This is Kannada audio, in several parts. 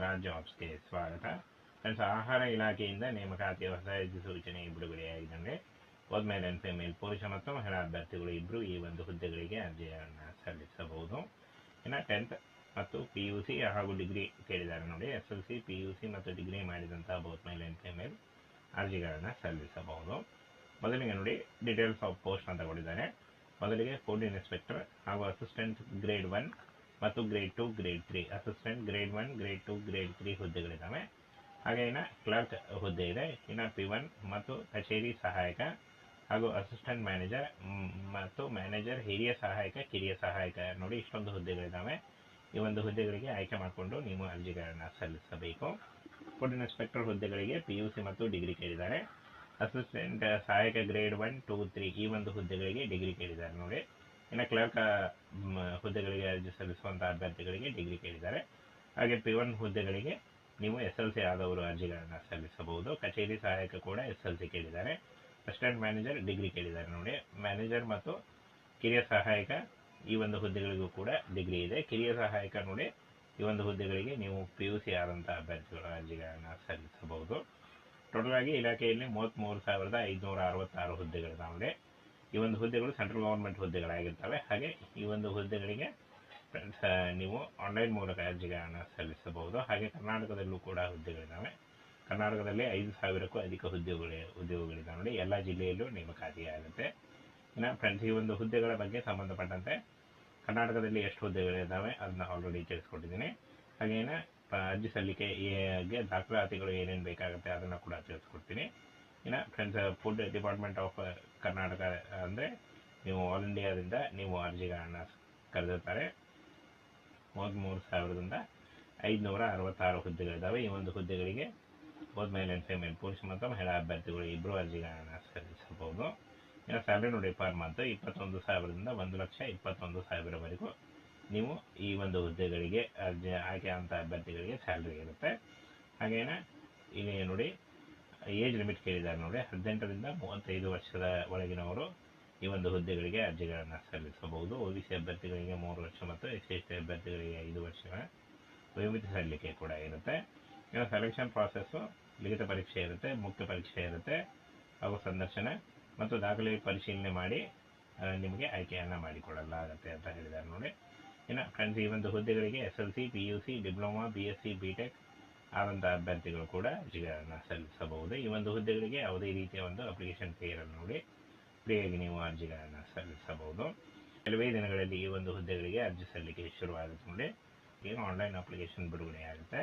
ರಾಜ್ಯ ಸ್ವಾಗತ. ಫ್ರೆಂಡ್ಸ್, ಆಹಾರ ಇಲಾಖೆಯಿಂದ ನೇಮಕಾತಿಯ ಹೊಸ ಅಧಿಸೂಚನೆ ಬಿಡುಗಡೆಯಾಗಿದ್ದಂಗೆ ಹೋದ್ಮೇಲೆ ಅಂತೆ ಮೇಲ್ ಪುರುಷ ಮತ್ತು ಮಹಿಳಾ ಅಭ್ಯರ್ಥಿಗಳು ಇಬ್ಬರು ಈ ಒಂದು ಹುದ್ದೆಗಳಿಗೆ ಅರ್ಜಿಯನ್ನು ಸಲ್ಲಿಸಬಹುದು. ಇನ್ನು 10th ಮತ್ತು PUC ಹಾಗೂ ಡಿಗ್ರಿ ಕೇಳಿದ್ದಾರೆ ನೋಡಿ. SLC, PUC ಮತ್ತು ಡಿಗ್ರಿ ಮಾಡಿದಂತಹ ಬೋತ್ ಮೇಲ್ ಅಂಡ್ ಫಿಮೇಲ್ ಅರ್ಜಿಗಳನ್ನು ಸಲ್ಲಿಸಬಹುದು. ಮೊದಲಿಗೆ ನೋಡಿ, ಡೀಟೇಲ್ಸ್ ಆಫ್ ಪೋಸ್ಟ್ ಅಂತ ಕೊಟ್ಟಿದ್ದಾರೆ. ಮೊದಲಿಗೆ ಫುಡ್ ಇನ್ಸ್ಪೆಕ್ಟರ್ ಹಾಗೂ ಅಸಿಸ್ಟೆಂಟ್ ಗ್ರೇಡ್ 1 ಮತ್ತು grade 2, grade 3, assistant grade 1, grade 2, grade 3 ಹುದ್ದೆಗಳಿದ್ದಾವೆ. ಹಾಗೆ ಇನ್ನು ಕ್ಲರ್ಕ್ ಹುದ್ದೆ ಇದೆ. ಇನ್ನು P1 ಮತ್ತು ಕಚೇರಿ ಸಹಾಯಕ ಹಾಗೂ ಅಸಿಸ್ಟೆಂಟ್ ಮ್ಯಾನೇಜರ್ ಮತ್ತು ಮ್ಯಾನೇಜರ್, ಹಿರಿಯ ಸಹಾಯಕ, ಕಿರಿಯ ಸಹಾಯಕ ನೋಡಿ, ಇಷ್ಟೊಂದು ಹುದ್ದೆಗಳಿದ್ದಾವೆ. ಈ ಒಂದು ಹುದ್ದೆಗಳಿಗೆ ಆಯ್ಕೆ ಮಾಡಿಕೊಂಡು ನೀವು ಅರ್ಜಿಗಳನ್ನು ಸಲ್ಲಿಸಬೇಕು. ಫುಡ್ ಇನ್ಸ್ಪೆಕ್ಟರ್ ಹುದ್ದೆಗಳಿಗೆ PUC ಮತ್ತು ಡಿಗ್ರಿ ಕೇಳಿದ್ದಾರೆ. ಅಸಿಸ್ಟೆಂಟ್ ಸಹಾಯಕ ಗ್ರೇಡ್ 1, 2, 3 ಈ ಒಂದು ಹುದ್ದೆಗಳಿಗೆ ಡಿಗ್ರಿ ಕೇಳಿದ್ದಾರೆ ನೋಡಿ. ಇನ್ನು ಕ್ಲರ್ಕ್ ಹುದ್ದೆಗಳಿಗೆ ಅರ್ಜಿ ಸಲ್ಲಿಸುವಂತಹ ಅಭ್ಯರ್ಥಿಗಳಿಗೆ ಡಿಗ್ರಿ ಕೇಳಿದ್ದಾರೆ. ಹಾಗೆ P1 ಹುದ್ದೆಗಳಿಗೆ ನೀವು SLC ಆದವರು ಅರ್ಜಿಗಳನ್ನು ಸಲ್ಲಿಸಬಹುದು. ಕಚೇರಿ ಸಹಾಯಕ ಕೂಡ SLC ಕೇಳಿದ್ದಾರೆ. ಅಸಿಸ್ಟೆಂಟ್ ಮ್ಯಾನೇಜರ್ ಡಿಗ್ರಿ ಕೇಳಿದ್ದಾರೆ ನೋಡಿ. ಮ್ಯಾನೇಜರ್ ಮತ್ತು ಕಿರಿಯ ಸಹಾಯಕ ಈ ಒಂದು ಹುದ್ದೆಗಳಿಗೂ ಕೂಡ ಡಿಗ್ರಿ ಇದೆ. ಕಿರಿಯ ಸಹಾಯಕ ನೋಡಿ, ಈ ಒಂದು ಹುದ್ದೆಗಳಿಗೆ ನೀವು PUC ಆದಂತಹ ಅಭ್ಯರ್ಥಿಗಳ ಅರ್ಜಿಗಳನ್ನು ಸಲ್ಲಿಸಬಹುದು. ಟೋಟಲ್ ಆಗಿ ಇಲಾಖೆಯಲ್ಲಿ 33,566 ಹುದ್ದೆಗಳಿದ್ದಾವೆ. ಈ ಒಂದು ಹುದ್ದೆಗಳು ಸೆಂಟ್ರಲ್ ಗೌರ್ಮೆಂಟ್ ಹುದ್ದೆಗಳಾಗಿರ್ತವೆ. ಹಾಗೆ ಈ ಒಂದು ಹುದ್ದೆಗಳಿಗೆ ನೀವು ಆನ್ಲೈನ್ ಮೂಲಕ ಅರ್ಜಿಗಳನ್ನು ಸಲ್ಲಿಸಬಹುದು. ಹಾಗೆ ಕರ್ನಾಟಕದಲ್ಲೂ ಕೂಡ ಹುದ್ದೆಗಳಿದ್ದಾವೆ. ಕರ್ನಾಟಕದಲ್ಲಿ 5,000ಕ್ಕೂ ಅಧಿಕ ಉದ್ಯೋಗಗಳಿದ್ದಾವೆ ನೋಡಿ. ಎಲ್ಲ ಜಿಲ್ಲೆಯಲ್ಲೂ ನೇಮಕಾತಿಯಾಗುತ್ತೆ. ಇನ್ನು ಫ್ರೆಂಡ್ಸ್, ಈ ಒಂದು ಹುದ್ದೆಗಳ ಬಗ್ಗೆ ಸಂಬಂಧಪಟ್ಟಂತೆ ಕರ್ನಾಟಕದಲ್ಲಿ ಎಷ್ಟು ಹುದ್ದೆಗಳಿದ್ದಾವೆ ಅದನ್ನ ಆಲ್ರೆಡಿ ತಿಳಿಸ್ಕೊಟ್ಟಿದ್ದೀನಿ. ಹಾಗೇನ ಅರ್ಜಿ ಸಲ್ಲಿಕೆಗೆ ದಾಖಲಾತಿಗಳು ಏನೇನು ಬೇಕಾಗುತ್ತೆ ಅದನ್ನು ಕೂಡ ತಿಳಿಸ್ಕೊಡ್ತೀನಿ. ಇನ್ನು friends, food department of Karnataka ಅಂದರೆ ನೀವು ಆಲ್ ಇಂಡಿಯಾದಿಂದ ನೀವು ಅರ್ಜಿಗಳನ್ನು ಕರೆದಿರ್ತಾರೆ. 33,566 ಹುದ್ದೆಗಳಿದ್ದಾವೆ. ಈ ಒಂದು ಹುದ್ದೆಗಳಿಗೆ ಬೋತ್ ಮೇಲ್ ಆ್ಯಂಡ್ ಫಿಮೇಲ್ ಪುರುಷ ಮತ್ತು ಮಹಿಳಾ ಅಭ್ಯರ್ಥಿಗಳು ಇಬ್ಬರು ಅರ್ಜಿಗಳನ್ನು ಸಲ್ಲಿಸಬಹುದು. ಇನ್ನು ಸ್ಯಾಲರಿ ನೋಡಿ, ಪರ್ ಮಂತ್ 21,000ದಿಂದ 1,21,000ವರೆಗೂ ನೀವು ಈ ಒಂದು ಹುದ್ದೆಗಳಿಗೆ ಆಯ್ಕೆ ಆದಂಥ ಅಭ್ಯರ್ಥಿಗಳಿಗೆ ಸ್ಯಾಲರಿ ಇರುತ್ತೆ. ಹಾಗೇನೆ ಇಲ್ಲಿ ನೋಡಿ, ಏಜ್ ಲಿಮಿಟ್ ಕೇಳಿದ್ದಾರೆ ನೋಡಿ. 18ರಿಂದ 35 ವರ್ಷದ ಒಳಗಿನವರು ಈ ಒಂದು ಹುದ್ದೆಗಳಿಗೆ ಅರ್ಜಿಗಳನ್ನು ಸಲ್ಲಿಸಬಹುದು. OBC ಅಭ್ಯರ್ಥಿಗಳಿಗೆ 3 ವರ್ಷ ಮತ್ತು SC/ST ಅಭ್ಯರ್ಥಿಗಳಿಗೆ 5 ವರ್ಷಗಳ ವಯೋಮಿತಿ ಸಲ್ಲಿಕೆ ಕೂಡ ಇರುತ್ತೆ. ಇನ್ನು ಸೆಲೆಕ್ಷನ್ ಪ್ರಾಸೆಸ್ಸು ಲಿಖಿತ ಪರೀಕ್ಷೆ ಇರುತ್ತೆ, ಮುಖ್ಯ ಪರೀಕ್ಷೆ ಇರುತ್ತೆ, ಹಾಗೂ ಸಂದರ್ಶನ ಮತ್ತು ದಾಖಲೆ ಪರಿಶೀಲನೆ ಮಾಡಿ ನಿಮಗೆ ಆಯ್ಕೆಯನ್ನು ಮಾಡಿಕೊಳ್ಳಲಾಗುತ್ತೆ ಅಂತ ಹೇಳಿದ್ದಾರೆ ನೋಡಿ. ಇನ್ನು ಫ್ರೆಂಡ್ಸ್, ಈ ಒಂದು ಹುದ್ದೆಗಳಿಗೆ SLC, PUC, diploma, BSc, BTech ಆದಂಥ ಅಭ್ಯರ್ಥಿಗಳು ಕೂಡ ಅರ್ಜಿಗಳನ್ನು ಸಲ್ಲಿಸಬಹುದು. ಈ ಒಂದು ಹುದ್ದೆಗಳಿಗೆ ಯಾವುದೇ ರೀತಿಯ ಒಂದು ಅಪ್ಲಿಕೇಶನ್ ಫೀ ಇರಲ್ಲ ನೋಡಿ. ಫ್ರೀಯಾಗಿ ನೀವು ಅರ್ಜಿಗಳನ್ನು ಸಲ್ಲಿಸಬಹುದು. ಕೆಲವೇ ದಿನಗಳಲ್ಲಿ ಈ ಒಂದು ಹುದ್ದೆಗಳಿಗೆ ಅರ್ಜಿ ಸಲ್ಲಿಕೆ ಶುರುವಾಗುತ್ತೆ ನೋಡಿ. ಏನು ಆನ್ಲೈನ್ ಅಪ್ಲಿಕೇಶನ್ ಬಿಡುಗಡೆ ಆಗುತ್ತೆ.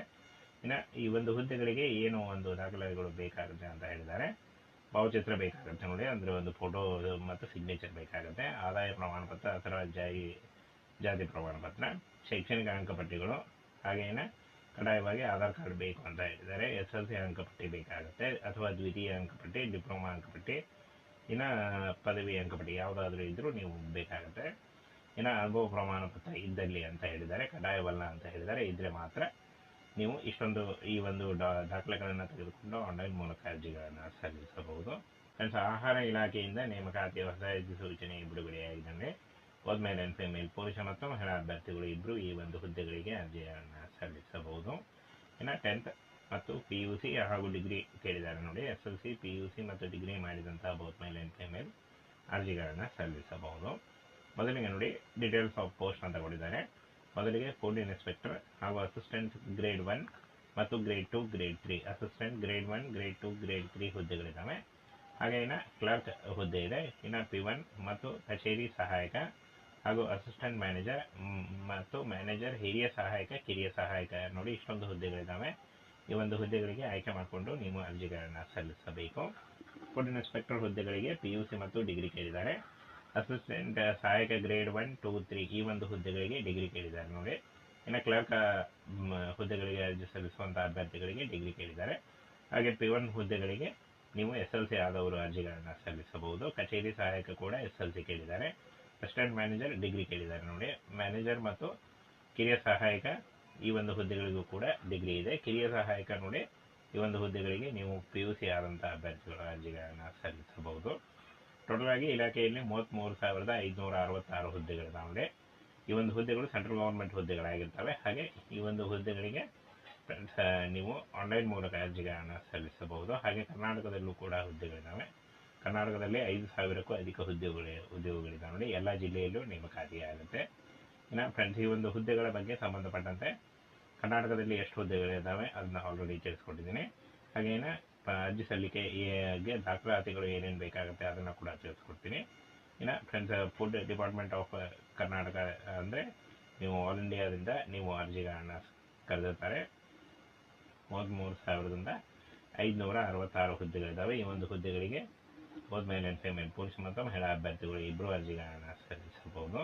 ಇನ್ನು ಈ ಒಂದು ಹುದ್ದೆಗಳಿಗೆ ಏನು ಒಂದು ದಾಖಲೆಗಳು ಬೇಕಾಗುತ್ತೆ ಅಂತ ಹೇಳಿದ್ದಾರೆ. ಭಾವಚಿತ್ರ ಬೇಕಾಗುತ್ತೆ ನೋಡಿ, ಅಂದರೆ ಒಂದು ಫೋಟೋ ಮತ್ತು ಸಿಗ್ನೇಚರ್ ಬೇಕಾಗುತ್ತೆ. ಆದಾಯ ಪ್ರಮಾಣ ಪತ್ರ ಅಥವಾ ಜಾತಿ ಪ್ರಮಾಣ ಪತ್ರ, ಶೈಕ್ಷಣಿಕ ಅಂಕಪಟ್ಟಿಗಳು, ಹಾಗೇನೆ ಕಡ್ಡಾಯವಾಗಿ ಆಧಾರ್ ಕಾರ್ಡ್ ಬೇಕು ಅಂತ ಹೇಳಿದ್ದಾರೆ. SLC ಅಂಕಪಟ್ಟಿ ಬೇಕಾಗುತ್ತೆ ಅಥವಾ ದ್ವಿತೀಯ ಅಂಕಪಟ್ಟಿ, ಡಿಪ್ಲೊಮಾ ಅಂಕಪಟ್ಟಿ, ಇನ್ನು ಪದವಿ ಅಂಕಪಟ್ಟಿ ಯಾವುದಾದ್ರೂ ಇದ್ರೂ ನೀವು ಬೇಕಾಗುತ್ತೆ. ಇನ್ನು ಅನುಭವ ಪ್ರಮಾಣ ಪತ್ರ ಇದ್ದಲ್ಲಿ ಅಂತ ಹೇಳಿದ್ದಾರೆ, ಕಡ್ಡಾಯವಲ್ಲ ಅಂತ ಹೇಳಿದ್ದಾರೆ. ಇದ್ರೆ ಮಾತ್ರ ನೀವು ಇಷ್ಟೊಂದು ಈ ಒಂದು ದಾಖಲೆಗಳನ್ನು ತೆಗೆದುಕೊಂಡು ಆನ್ಲೈನ್ ಮೂಲಕ ಅರ್ಜಿಗಳನ್ನು ಸಲ್ಲಿಸಬಹುದು. ಫ್ರೆಂಡ್ಸ್, ಆಹಾರ ಇಲಾಖೆಯಿಂದ ನೇಮಕಾತಿಯ ಹೊಸ ಅಧಿಸೂಚನೆ ಬಿಡುಗಡೆಯಾಗಿದ್ದಂಗೆ ಹೋದ್ಮೇಲೆ ಆ್ಯಂಡ್ ಫಿಮೇಲ್ ಪುರುಷ ಮತ್ತು ಮಹಿಳಾ ಅಭ್ಯರ್ಥಿಗಳು ಇಬ್ಬರು ಈ ಒಂದು ಹುದ್ದೆಗಳಿಗೆ ಅರ್ಜಿಯನ್ನು ಸಲ್ಲಿಸಬಹುದು. ಇನ್ನು 10th ಮತ್ತು PUC ಹಾಗೂ ಡಿಗ್ರಿ ಕೇಳಿದ್ದಾರೆ ನೋಡಿ. SLC, PUC ಮತ್ತು ಡಿಗ್ರಿ ಮಾಡಿದಂತಹ ಬೋತ್ ಮೇಲ್ ಆ್ಯಂಡ್ ಫಿಮೇಲ್ ಅರ್ಜಿಗಳನ್ನು ಸಲ್ಲಿಸಬಹುದು. ಮೊದಲಿಗೆ ನೋಡಿ, ಡೀಟೇಲ್ಸ್ ಆಫ್ ಪೋಸ್ಟ್ ಅಂತ ಕೊಟ್ಟಿದ್ದಾರೆ. ಮೊದಲಿಗೆ ಫುಡ್ ಇನ್ಸ್ಪೆಕ್ಟರ್ ಹಾಗೂ ಅಸಿಸ್ಟೆಂಟ್ ಗ್ರೇಡ್ 1 ಮತ್ತು grade 2, grade 3, assistant grade 1, grade 2, grade 3 ಹುದ್ದೆಗಳಿದ್ದಾವೆ. ಹಾಗೆ ಇನ್ನು ಕ್ಲರ್ಕ್ ಹುದ್ದೆ ಇದೆ. ಇನ್ನು P1 ಮತ್ತು ಕಚೇರಿ ಸಹಾಯಕ ಹಾಗೂ ಅಸಿಸ್ಟೆಂಟ್ ಮ್ಯಾನೇಜರ್ ಮತ್ತು ಮ್ಯಾನೇಜರ್, ಹಿರಿಯ ಸಹಾಯಕ, ಕಿರಿಯ ಸಹಾಯಕ ನೋಡಿ, ಇಷ್ಟೊಂದು ಹುದ್ದೆಗಳಿದ್ದಾವೆ. ಈ ಒಂದು ಹುದ್ದೆಗಳಿಗೆ ಆಯ್ಕೆ ಮಾಡಿಕೊಂಡು ನೀವು ಅರ್ಜಿಗಳನ್ನು ಸಲ್ಲಿಸಬೇಕು. ಫುಡ್ ಇನ್ಸ್ಪೆಕ್ಟರ್ ಹುದ್ದೆಗಳಿಗೆ PUC ಮತ್ತು ಡಿಗ್ರಿ ಕೇಳಿದ್ದಾರೆ. ಅಸಿಸ್ಟೆಂಟ್ ಸಹಾಯಕ ಗ್ರೇಡ್ 1, 2, 3 ಈ ಒಂದು ಹುದ್ದೆಗಳಿಗೆ ಡಿಗ್ರಿ ಕೇಳಿದ್ದಾರೆ ನೋಡಿ. ಇನ್ನು ಕ್ಲರ್ಕ್ ಹುದ್ದೆಗಳಿಗೆ ಅರ್ಜಿ ಸಲ್ಲಿಸುವಂಥ ಅಭ್ಯರ್ಥಿಗಳಿಗೆ ಡಿಗ್ರಿ ಕೇಳಿದ್ದಾರೆ. ಹಾಗೆ P1 ಹುದ್ದೆಗಳಿಗೆ ನೀವು SLC ಆದವರು ಅರ್ಜಿಗಳನ್ನು ಸಲ್ಲಿಸಬಹುದು. ಕಚೇರಿ ಸಹಾಯಕ ಕೂಡ SLC ಕೇಳಿದ್ದಾರೆ. ಅಸಿಸ್ಟೆಂಟ್ ಮ್ಯಾನೇಜರ್ ಡಿಗ್ರಿ ಕೇಳಿದ್ದಾರೆ ನೋಡಿ. ಮ್ಯಾನೇಜರ್ ಮತ್ತು ಕಿರಿಯ ಸಹಾಯಕ ಈ ಒಂದು ಹುದ್ದೆಗಳಿಗೂ ಕೂಡ ಡಿಗ್ರಿ ಇದೆ. ಕಿರಿಯ ಸಹಾಯಕ ನೋಡಿ, ಈ ಒಂದು ಹುದ್ದೆಗಳಿಗೆ ನೀವು PUC ಆದಂಥ ಅಭ್ಯರ್ಥಿಗಳ ಅರ್ಜಿಗಳನ್ನು ಸಲ್ಲಿಸಬಹುದು. ಟೋಟಲ್ ಆಗಿ ಇಲಾಖೆಯಲ್ಲಿ 33,566 ಹುದ್ದೆಗಳಿದ್ದಾವೆ. ಈ ಒಂದು ಹುದ್ದೆಗಳು ಸೆಂಟ್ರಲ್ ಗೌರ್ಮೆಂಟ್ ಹುದ್ದೆಗಳಾಗಿರ್ತವೆ. ಹಾಗೆ ಈ ಒಂದು ಹುದ್ದೆಗಳಿಗೆ ಫ್ರೆಂಡ್ಸ್ ನೀವು ಆನ್ಲೈನ್ ಮೂಲಕ ಅರ್ಜಿಗಳನ್ನು ಸಲ್ಲಿಸಬಹುದು. ಹಾಗೆ ಕರ್ನಾಟಕದಲ್ಲೂ ಕೂಡ ಹುದ್ದೆಗಳಿದ್ದಾವೆ. ಕರ್ನಾಟಕದಲ್ಲಿ 5,000ಕ್ಕೂ ಅಧಿಕ ಉದ್ಯೋಗಗಳಿದ್ದಾವೆ ನೋಡಿ. ಎಲ್ಲ ಜಿಲ್ಲೆಯಲ್ಲೂ ನೇಮಕಾತಿ ಆಗುತ್ತೆ. ಇನ್ನು ಫ್ರೆಂಡ್ಸ್ ಈ ಒಂದು ಹುದ್ದೆಗಳ ಬಗ್ಗೆ ಸಂಬಂಧಪಟ್ಟಂತೆ ಕರ್ನಾಟಕದಲ್ಲಿ ಎಷ್ಟು ಹುದ್ದೆಗಳಿದ್ದಾವೆ ಅದನ್ನ ಆಲ್ರೆಡಿ ತಿಳಿಸ್ಕೊಟ್ಟಿದ್ದೀನಿ. ಹಾಗೇನ ಅರ್ಜಿ ಸಲ್ಲಿಕೆಗೆ ದಾಖಲಾತಿಗಳು ಏನೇನು ಬೇಕಾಗುತ್ತೆ ಅದನ್ನು ಕೂಡ ತಿಳಿಸ್ಕೊಡ್ತೀನಿ. ಇನ್ನು friends food department of Karnataka ಅಂದರೆ ನೀವು ಆಲ್ ಇಂಡಿಯಾದಿಂದ ನೀವು ಅರ್ಜಿಗಳನ್ನು ಕರೆದಿರ್ತಾರೆ. 33,566 ಹುದ್ದೆಗಳಿದ್ದಾವೆ. ಈ ಒಂದು ಹುದ್ದೆಗಳಿಗೆ ಬೋತ್ ಮೇಲ್ ಆ್ಯಂಡ್ ಫಿಮೇಲ್ ಪುರುಷ ಮತ್ತು ಮಹಿಳಾ ಅಭ್ಯರ್ಥಿಗಳು ಇಬ್ಬರು ಅರ್ಜಿಗಳನ್ನು ಸಲ್ಲಿಸಬಹುದು.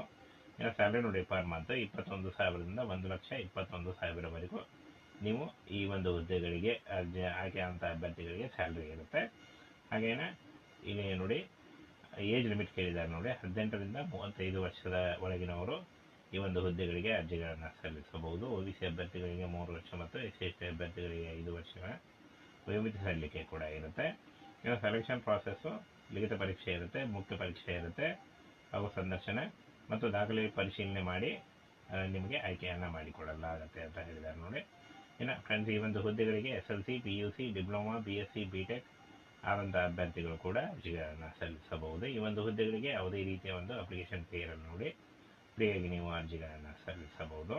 ಇನ್ನು ಸ್ಯಾಲರಿ ನೋಡಿ ಪರ್ ಮಂತ್ 21,000ದಿಂದ 1,21,000ವರೆಗೂ ನೀವು ಈ ಒಂದು ಹುದ್ದೆಗಳಿಗೆ ಆಯ್ಕೆಯಾದಂಥ ಅಭ್ಯರ್ಥಿಗಳಿಗೆ ಸ್ಯಾಲ್ರಿ ಇರುತ್ತೆ. ಹಾಗೇನೆ ಇಲ್ಲಿ ನೋಡಿ ಏಜ್ ಲಿಮಿಟ್ ಕೇಳಿದ್ದಾರೆ ನೋಡಿ. 18ರಿಂದ 35 ವರ್ಷದ ಒಳಗಿನವರು ಈ ಒಂದು ಹುದ್ದೆಗಳಿಗೆ ಅರ್ಜಿಗಳನ್ನು ಸಲ್ಲಿಸಬಹುದು. OBC ಅಭ್ಯರ್ಥಿಗಳಿಗೆ 3 ವರ್ಷ ಮತ್ತು SC/ST ಅಭ್ಯರ್ಥಿಗಳಿಗೆ 5 ವರ್ಷಗಳ ವಯೋಮಿತಿ ಸಲ್ಲಿಕೆ ಕೂಡ ಇರುತ್ತೆ. ಇನ್ನು ಸೆಲೆಕ್ಷನ್ ಪ್ರಾಸೆಸ್ಸು ಲಿಖಿತ ಪರೀಕ್ಷೆ ಇರುತ್ತೆ, ಮುಖ್ಯ ಪರೀಕ್ಷೆ ಇರುತ್ತೆ, ಹಾಗೂ ಸಂದರ್ಶನ ಮತ್ತು ದಾಖಲೆ ಪರಿಶೀಲನೆ ಮಾಡಿ ನಿಮಗೆ ಆಯ್ಕೆಯನ್ನು ಮಾಡಿಕೊಡಲಾಗುತ್ತೆ ಅಂತ ಹೇಳಿದ್ದಾರೆ ನೋಡಿ. ಇನ್ನು ಫ್ರೆಂಡ್ಸ್ ಈ ಒಂದು ಹುದ್ದೆಗಳಿಗೆ SLC, PUC, diploma, BSc, BTech ಆದಂಥ ಅಭ್ಯರ್ಥಿಗಳು ಕೂಡ ಅರ್ಜಿಗಳನ್ನು ಸಲ್ಲಿಸಬಹುದು. ಈ ಒಂದು ಹುದ್ದೆಗಳಿಗೆ ಯಾವುದೇ ರೀತಿಯ ಒಂದು ಅಪ್ಲಿಕೇಶನ್ ಫೀ ಇರಲ್ಲ ನೋಡಿ. ಫ್ರೀಯಾಗಿ ನೀವು ಅರ್ಜಿಗಳನ್ನು ಸಲ್ಲಿಸಬಹುದು.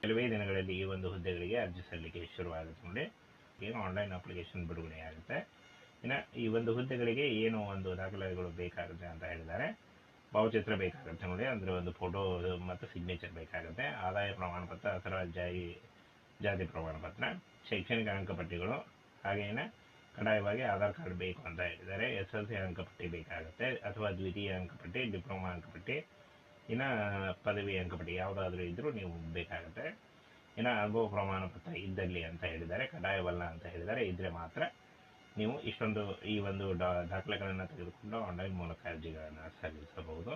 ಕೆಲವೇ ದಿನಗಳಲ್ಲಿ ಈ ಒಂದು ಹುದ್ದೆಗಳಿಗೆ ಅರ್ಜಿ ಸಲ್ಲಿಕೆ ಶುರುವಾಗುತ್ತೆ ನೋಡಿ. ಈಗ ಆನ್ಲೈನ್ ಅಪ್ಲಿಕೇಶನ್ ಬಿಡುಗಡೆ ಆಗುತ್ತೆ. ಇನ್ನು ಈ ಒಂದು ಹುದ್ದೆಗಳಿಗೆ ಏನು ಒಂದು ದಾಖಲೆಗಳು ಬೇಕಾಗುತ್ತೆ ಅಂತ ಹೇಳಿದ್ದಾರೆ. ಭಾವಚಿತ್ರ ಬೇಕಾಗುತ್ತೆ ನೋಡಿ, ಅಂದರೆ ಒಂದು ಫೋಟೋ ಮತ್ತು ಸಿಗ್ನೇಚರ್ ಬೇಕಾಗುತ್ತೆ. ಆದಾಯ ಪ್ರಮಾಣ ಪತ್ರ ಅಥವಾ ಜಾತಿ ಪ್ರಮಾಣ ಪತ್ರ, ಶೈಕ್ಷಣಿಕ ಅಂಕಪಟ್ಟಿಗಳು, ಹಾಗೇನೆ ಕಡ್ಡಾಯವಾಗಿ ಆಧಾರ್ ಕಾರ್ಡ್ ಬೇಕು ಅಂತ ಹೇಳಿದ್ದಾರೆ. SLC ಅಂಕಪಟ್ಟಿ ಬೇಕಾಗುತ್ತೆ ಅಥವಾ ದ್ವಿತೀಯ ಅಂಕಪಟ್ಟಿ, ಡಿಪ್ಲೊಮಾ ಅಂಕಪಟ್ಟಿ, ಇನ್ನು ಪದವಿ ಅಂಕಪಟ್ಟಿ ಯಾವುದಾದ್ರೂ ಇದ್ದರೂ ನೀವು ಬೇಕಾಗುತ್ತೆ. ಇನ್ನು ಅನುಭವ ಪ್ರಮಾಣ ಪತ್ರ ಇದ್ದಲ್ಲಿ ಅಂತ ಹೇಳಿದ್ದಾರೆ, ಕಡ್ಡಾಯವಲ್ಲ ಅಂತ ಹೇಳಿದ್ದಾರೆ. ಇದ್ದರೆ ಮಾತ್ರ ನೀವು ಈ ಒಂದು ದಾಖಲೆಗಳನ್ನು ತೆಗೆದುಕೊಂಡು ಆನ್ಲೈನ್ ಮೂಲಕ ಅರ್ಜಿಗಳನ್ನು ಸಲ್ಲಿಸಬಹುದು.